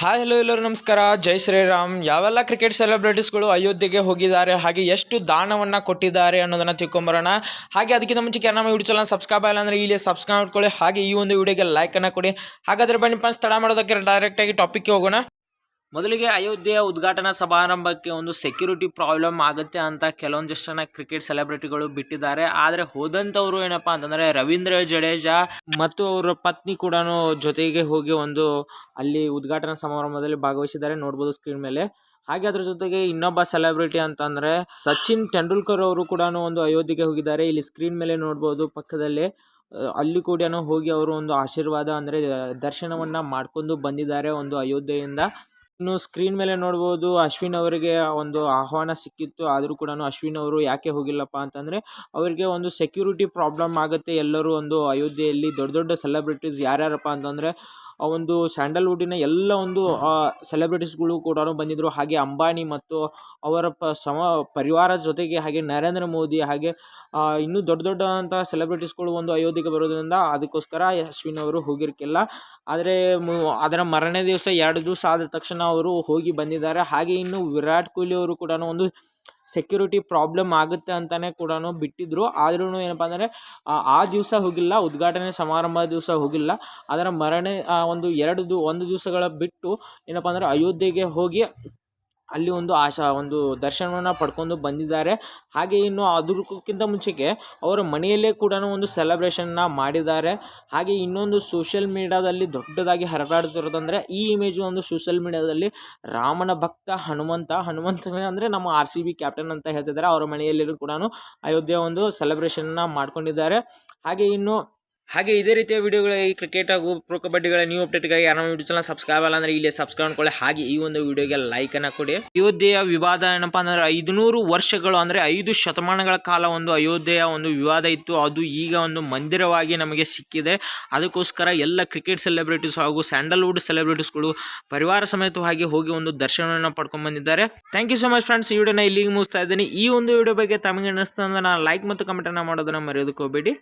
Hi hello ಎಲ್ಲರೂ ನಮಸ್ಕಾರ, ಜೈ ಶ್ರೀರಾಮ್. ಯಾವೆಲ್ಲ ಕ್ರಿಕೆಟ್ ಸೆಲೆಬ್ರಿಟೀಸ್ಗಳು ಅಯೋಧ್ಯೆಗೆ ಹೋಗಿದ್ದಾರೆ, ಹಾಗೆ ಎಷ್ಟು ದಾನವನ್ನು ಕೊಟ್ಟಿದ್ದಾರೆ ಅನ್ನೋದನ್ನು ತಿಳ್ಕೊಂಬರೋಣ. ಹಾಗೆ ಅದಕ್ಕಿಂತ ಮುಂಚೆ ನಮ್ಮ ಯೂಟ್ಯೂಬ್ ಚಾನಲ್ ಸಬ್ಸ್ಕ್ರೈಬ್ ಆಗಿಲ್ಲ ಅಂದರೆ ಇಲ್ಲಿ ಸಬ್ಸ್ಕ್ರೈಬ್ ಮಾಡ್ಕೊಳ್ಳಿ. ಹಾಗೆ ಈ ಒಂದು ವಿಡಿಯೋಗೆ ಲೈಕನ್ನು ಕೊಡಿ. ಹಾಗಾದರೆ ಬನ್ನಿ ಫ್ರೆಂಡ್ಸ್, ತಡ ಮಾಡೋದಕ್ಕೆ ಡೈರೆಕ್ಟಾಗಿ ಟಾಪಿಕ್ಗೆ ಹೋಗೋಣ. ಮೊದಲಿಗೆ ಅಯೋಧ್ಯೆಯ ಉದ್ಘಾಟನಾ ಸಮಾರಂಭಕ್ಕೆ ಒಂದು ಸೆಕ್ಯೂರಿಟಿ ಪ್ರಾಬ್ಲಮ್ ಆಗುತ್ತೆ ಅಂತ ಕೆಲವೊಂದಿಷ್ಟು ಜನ ಕ್ರಿಕೆಟ್ ಸೆಲೆಬ್ರಿಟಿಗಳು ಬಿಟ್ಟಿದ್ದಾರೆ. ಆದರೆ ಹೋದಂಥವ್ರು ಏನಪ್ಪಾ ಅಂತಂದರೆ ರವೀಂದ್ರ ಜಡೇಜಾ ಮತ್ತು ಅವರ ಪತ್ನಿ ಕೂಡ ಜೊತೆಗೆ ಹೋಗಿ ಒಂದು ಅಲ್ಲಿ ಉದ್ಘಾಟನಾ ಸಮಾರಂಭದಲ್ಲಿ ಭಾಗವಹಿಸಿದ್ದಾರೆ, ನೋಡ್ಬೋದು ಸ್ಕ್ರೀನ್ ಮೇಲೆ. ಹಾಗೆ ಅದ್ರ ಜೊತೆಗೆ ಇನ್ನೊಬ್ಬ ಸೆಲೆಬ್ರಿಟಿ ಅಂತಂದರೆ ಸಚಿನ್ ತೆಂಡೂಲ್ಕರ್ ಅವರು ಕೂಡ ಒಂದು ಅಯೋಧ್ಯೆಗೆ ಹೋಗಿದ್ದಾರೆ. ಇಲ್ಲಿ ಸ್ಕ್ರೀನ್ ಮೇಲೆ ನೋಡ್ಬೋದು ಪಕ್ಕದಲ್ಲಿ. ಅಲ್ಲಿ ಕೂಡ ಹೋಗಿ ಅವರು ಒಂದು ಆಶೀರ್ವಾದ ಅಂದರೆ ದರ್ಶನವನ್ನು ಮಾಡ್ಕೊಂಡು ಬಂದಿದ್ದಾರೆ ಒಂದು ಅಯೋಧ್ಯೆಯಿಂದ. ಇನ್ನು ಸ್ಕ್ರೀನ್ ಮೇಲೆ ನೋಡ್ಬೋದು ಅಶ್ವಿನ್ ಅವರಿಗೆ ಒಂದು ಆಹ್ವಾನ ಸಿಕ್ಕಿತ್ತು, ಆದರೂ ಕೂಡ ಅಶ್ವಿನ್ ಅವರು ಯಾಕೆ ಹೋಗಿಲ್ಲಪ್ಪ ಅಂತಂದರೆ ಅವರಿಗೆ ಒಂದು ಸೆಕ್ಯೂರಿಟಿ ಪ್ರಾಬ್ಲಮ್ ಆಗುತ್ತೆ. ಎಲ್ಲರೂ ಒಂದು ಅಯೋಧ್ಯೆಯಲ್ಲಿ ದೊಡ್ಡ ದೊಡ್ಡ ಸೆಲೆಬ್ರಿಟೀಸ್ ಯಾರ್ಯಾರಪ್ಪ ಅಂತಂದರೆ ಆ ಒಂದು ಸ್ಯಾಂಡಲ್ವುಡ್ಡಿನ ಎಲ್ಲ ಒಂದು ಸೆಲೆಬ್ರಿಟೀಸ್ಗಳು ಕೂಡ ಬಂದಿದ್ದರು. ಹಾಗೆ ಅಂಬಾನಿ ಮತ್ತು ಅವರ ಪರಿವಾರ ಜೊತೆಗೆ ಹಾಗೆ ನರೇಂದ್ರ ಮೋದಿ ಹಾಗೆ ಇನ್ನೂ ದೊಡ್ಡ ದೊಡ್ಡಂಥ ಸೆಲೆಬ್ರಿಟೀಸ್ಗಳು ಒಂದು ಅಯೋಧ್ಯೆಗೆ ಬರೋದ್ರಿಂದ ಅದಕ್ಕೋಸ್ಕರ ಅಶ್ವಿನ್ ಅವರು ಹೋಗಿರ್ಕಿಲ್ಲ. ಆದರೆ ಅದರ ಮರನೇ ದಿವಸ 2 ದಿವಸ ಆದ ತಕ್ಷಣ ಅವರು ಹೋಗಿ ಬಂದಿದ್ದಾರೆ. ಹಾಗೆ ಇನ್ನು ವಿರಾಟ್ ಕೊಹ್ಲಿ ಅವರು ಕೂಡ ಒಂದು ಸೆಕ್ಯೂರಿಟಿ ಪ್ರಾಬ್ಲಮ್ ಆಗುತ್ತೆ ಅಂತಲೇ ಕೂಡ ಬಿಟ್ಟಿದ್ರು. ಆದ್ರೂ ಏನಪ್ಪ ಅಂದರೆ ಆ ದಿವಸ ಹೋಗಿಲ್ಲ, ಉದ್ಘಾಟನೆ ಸಮಾರಂಭ ದಿವಸ ಹೋಗಿಲ್ಲ. ಅದರ ಮರನೇ ಒಂದು ದಿವಸಗಳ ಬಿಟ್ಟು ಏನಪ್ಪ ಅಂದರೆ ಅಯೋಧ್ಯೆಗೆ ಹೋಗಿ ಅಲ್ಲಿ ಒಂದು ದರ್ಶನವನ್ನು ಪಡ್ಕೊಂಡು ಬಂದಿದ್ದಾರೆ. ಹಾಗೆ ಇನ್ನು ಅದಕ್ಕಿಂತ ಮುಂಚೆಗೆ ಅವರ ಮನೆಯಲ್ಲೇ ಕೂಡ ಒಂದು ಸೆಲೆಬ್ರೇಷನ್ನ ಮಾಡಿದ್ದಾರೆ. ಹಾಗೆ ಇನ್ನೊಂದು ಸೋಷಿಯಲ್ ಮೀಡಿಯಾದಲ್ಲಿ ದೊಡ್ಡದಾಗಿ ಹರಿದಾಡ್ತಿರೋದಂದರೆ ಈ ಇಮೇಜು ಒಂದು ಸೋಷಿಯಲ್ ಮೀಡಿಯಾದಲ್ಲಿ ರಾಮನ ಭಕ್ತ ಹನುಮಂತ ಅಂದರೆ ನಮ್ಮ RCB ಕ್ಯಾಪ್ಟನ್ ಅಂತ ಹೇಳ್ತಿದ್ದಾರೆ. ಅವರ ಮನೆಯಲ್ಲೂ ಕೂಡ ಅಯೋಧ್ಯೆ ಒಂದು ಸೆಲೆಬ್ರೇಷನ್ನ ಮಾಡ್ಕೊಂಡಿದ್ದಾರೆ. ಹಾಗೆ ಇದೇ ರೀತಿಯ ವಿಡಿಯೋಗಳ ಈ ಕ್ರಿಕೆಟ್ ಹಾಗೂ ಪ್ರೊ ಕಬಡ್ಡಿಗಳ ನ್ಯೂ ಅಪ್ಡೇಟ್ಗಾಗಿ ಯಾರು ಯೂಟ್ಯೂಬ್ ಚಾನಲ್ ಸಬ್ಸ್ಕ್ರೈಬ್ ಅಲ್ಲ ಅಂದರೆ ಇಲ್ಲಿ ಸಬ್ಸ್ಕ್ರೈಬ್ ಮಾಡ್ಕೊಳ್ಳಿ. ಹಾಗೆ ಈ ಒಂದು ವಿಡಿಯೋಗೆ ಲೈಕನ್ನು ಕೊಡಿ. ಅಯೋಧ್ಯೆಯ ವಿವಾದ ಏನಪ್ಪ ಅಂದರೆ 500 ವರ್ಷಗಳು ಅಂದರೆ 5 ಶತಮಾನಗಳ ಕಾಲ ಒಂದು ಅಯೋಧ್ಯೆಯ ಒಂದು ವಿವಾದ ಇತ್ತು. ಅದು ಈಗ ಒಂದು ಮಂದಿರವಾಗಿ ನಮಗೆ ಸಿಕ್ಕಿದೆ. ಅದಕ್ಕೋಸ್ಕರ ಎಲ್ಲ ಕ್ರಿಕೆಟ್ ಸೆಲೆಬ್ರಿಟೀಸ್ ಹಾಗೂ ಸ್ಯಾಂಡಲ್ವುಡ್ ಸೆಲೆಬ್ರಿಟೀಸ್ಗಳು ಪರಿವಾರ ಸಮೇತವಾಗಿ ಹೋಗಿ ಒಂದು ದರ್ಶನವನ್ನು ಪಡ್ಕೊಂಡು ಬಂದಿದ್ದಾರೆ. Thank you so much friends. ಈ ವಿಡಿಯೋನ ಇಲ್ಲಿಗೆ ಮುಗಿಸ್ತಾ ಇದ್ದೀನಿ. ಈ ಒಂದು ವಿಡಿಯೋ ಬಗ್ಗೆ ತಮಗೆ ಅನ್ನಿಸ್ತಾ ಅಂದ್ರೆ ಲೈಕ್ ಮತ್ತು ಕಮೆಂಟನ್ನು ಮಾಡೋದನ್ನು ಮರೆಯೋದಕ್ಕೆ ಹೋಗಬೇಡಿ.